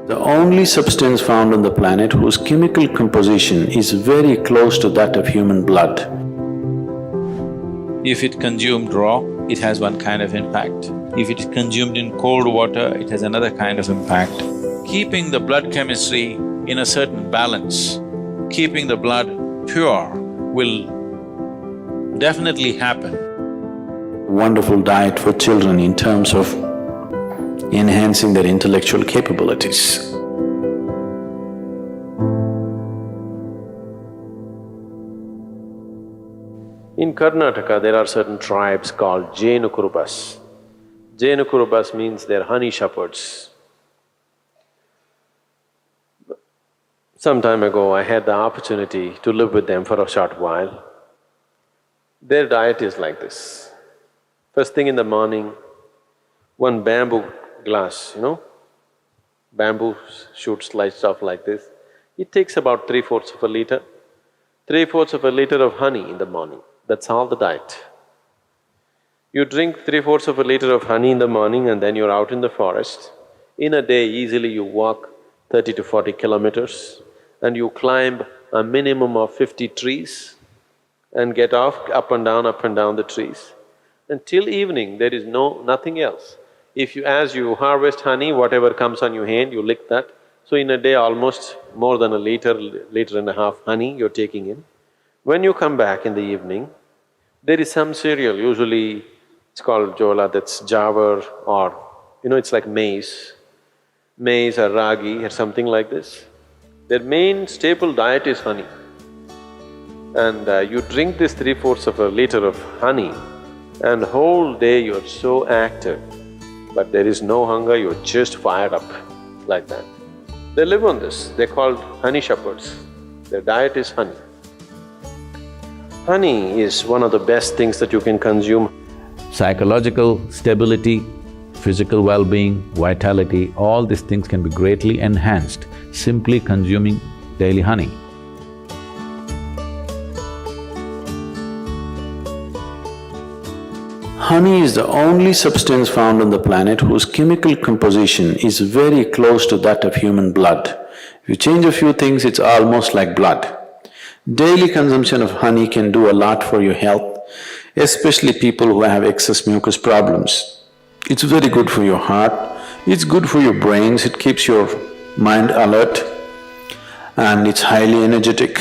The only substance found on the planet whose chemical composition is very close to that of human blood. If it consumed raw, it has one kind of impact. If it is consumed in cold water, it has another kind of impact. Keeping the blood chemistry in a certain balance, keeping the blood pure will definitely happen. Wonderful diet for children in terms of enhancing their intellectual capabilities. In Karnataka, there are certain tribes called Jenukurubas. Jenukurubas means they're honey shepherds. Some time ago, I had the opportunity to live with them for a short while. Their diet is like this. First thing in the morning, one bamboo glass, bamboo shoot sliced off like this. It takes about 3/4 of a liter. 3/4 of a liter of honey in the morning, that's all the diet. You drink 3/4 of a liter of honey in the morning and then you're out in the forest. In a day, easily you walk 30 to 40 kilometers and you climb a minimum of 50 trees and get off up and down the trees. Until evening, there is nothing else. As you harvest honey, whatever comes on your hand, you lick that. So in a day, almost more than a liter, liter and a half honey you're taking in. When you come back in the evening, there is some cereal, usually it's called jola, that's jawar, or it's like maize or ragi or something like this. Their main staple diet is honey. And you drink this 3/4 of a liter of honey and whole day you're so active, but there is no hunger, you're just fired up like that. They live on this, they're called honey shepherds. Their diet is honey. Honey is one of the best things that you can consume. Psychological stability, physical well-being, vitality, all these things can be greatly enhanced simply consuming daily honey. Honey is the only substance found on the planet whose chemical composition is very close to that of human blood. If you change a few things, it's almost like blood. Daily consumption of honey can do a lot for your health, especially people who have excess mucus problems. It's very good for your heart, it's good for your brains, it keeps your mind alert, and it's highly energetic.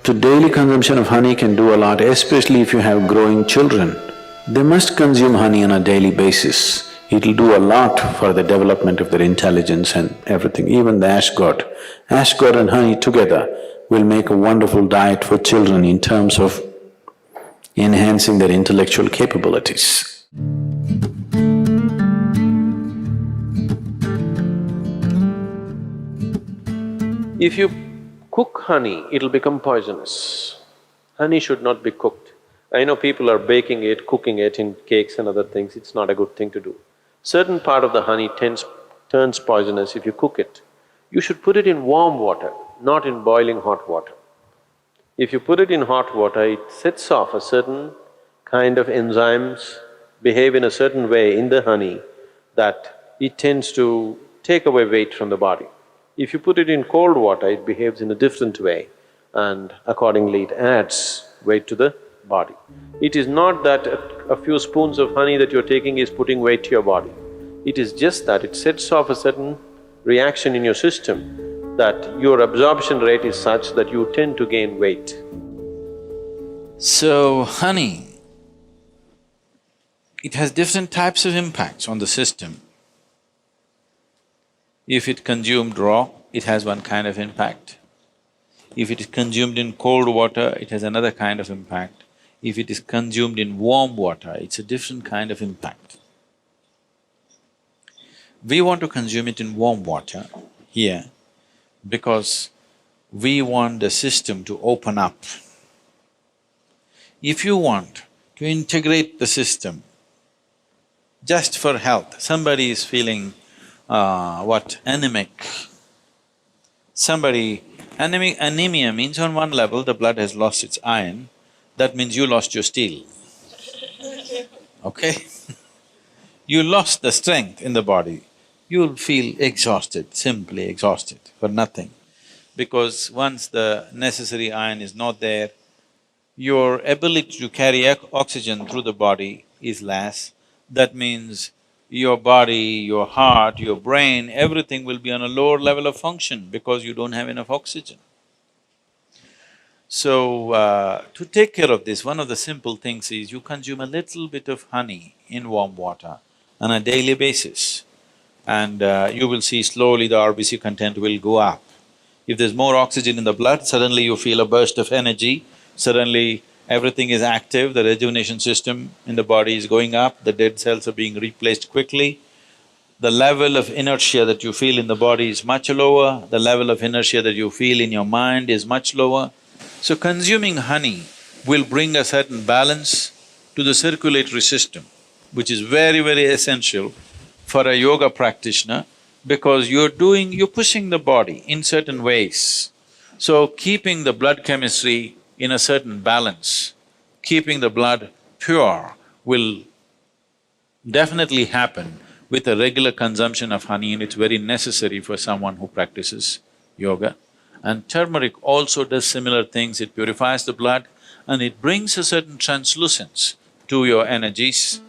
So daily consumption of honey can do a lot, especially if you have growing children. They must consume honey on a daily basis. It'll do a lot for the development of their intelligence and everything, even the ash god. Ash god and honey together will make a wonderful diet for children in terms of enhancing their intellectual capabilities. If you cook honey, it'll become poisonous. Honey should not be cooked. I know people are baking it, cooking it in cakes and other things, it's not a good thing to do. Certain part of the honey turns poisonous if you cook it. You should put it in warm water, not in boiling hot water. If you put it in hot water, it sets off a certain kind of enzymes, behave in a certain way in the honey that it tends to take away weight from the body. If you put it in cold water, it behaves in a different way and accordingly it adds weight to the body. It is not that a few spoons of honey that you're taking is putting weight to your body. It is just that it sets off a certain reaction in your system that your absorption rate is such that you tend to gain weight. So, honey, it has different types of impacts on the system. If it consumed raw, it has one kind of impact. If it is consumed in cold water, it has another kind of impact. If it is consumed in warm water, it's a different kind of impact. We want to consume it in warm water here because we want the system to open up. If you want to integrate the system just for health, somebody is feeling anemic. Anemia means on one level the blood has lost its iron, that means you lost your steel, okay? You lost the strength in the body. you'll feel exhausted, simply exhausted for nothing. Because once the necessary iron is not there, your ability to carry oxygen through the body is less. That means your body, your heart, your brain, everything will be on a lower level of function because you don't have enough oxygen. So, to take care of this, one of the simple things is you consume a little bit of honey in warm water on a daily basis, and you will see slowly the RBC content will go up. If there's more oxygen in the blood, suddenly you feel a burst of energy, suddenly everything is active, the rejuvenation system in the body is going up, the dead cells are being replaced quickly, the level of inertia that you feel in the body is much lower, the level of inertia that you feel in your mind is much lower. So consuming honey will bring a certain balance to the circulatory system, which is very, very essential for a yoga practitioner because you're pushing the body in certain ways. So keeping the blood chemistry in a certain balance, keeping the blood pure will definitely happen with a regular consumption of honey, and it's very necessary for someone who practices yoga. And turmeric also does similar things, it purifies the blood and it brings a certain translucence to your energies.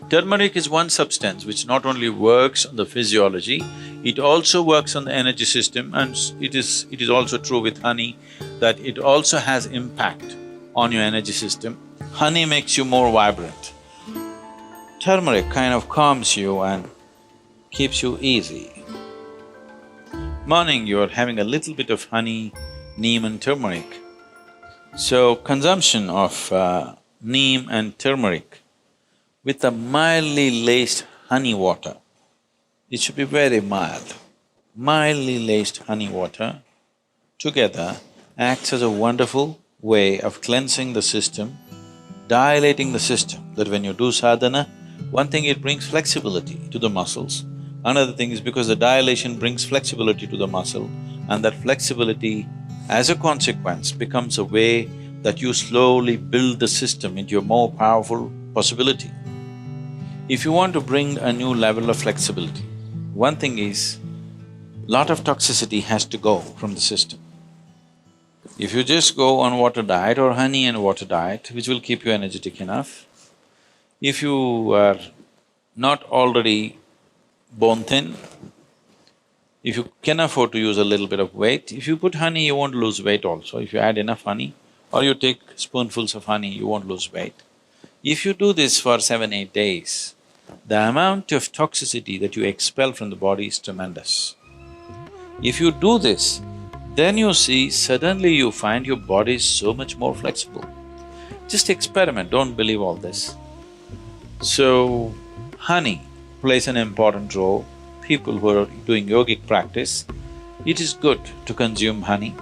Turmeric is one substance which not only works on the physiology, it also works on the energy system, and it is also true with honey that it also has impact on your energy system. Honey makes you more vibrant. Turmeric kind of calms you and keeps you easy. Morning, you're having a little bit of honey, neem and turmeric. So, consumption of neem and turmeric with a mildly laced honey water, it should be very mild. Mildly laced honey water together acts as a wonderful way of cleansing the system, dilating the system, that when you do sadhana, one thing, it brings flexibility to the muscles. Another thing is because the dilation brings flexibility to the muscle, and that flexibility, as a consequence, becomes a way that you slowly build the system into a more powerful possibility. If you want to bring a new level of flexibility, one thing is, lot of toxicity has to go from the system. If you just go on water diet or honey and water diet, which will keep you energetic enough, if you are not already bone thin, if you can afford to use a little bit of weight, if you put honey, you won't lose weight also. If you add enough honey or you take spoonfuls of honey, you won't lose weight. If you do this for 7-8 days, the amount of toxicity that you expel from the body is tremendous. If you do this, then you see suddenly you find your body is so much more flexible. Just experiment, don't believe all this. So, honey plays an important role. People who are doing yogic practice, it is good to consume honey.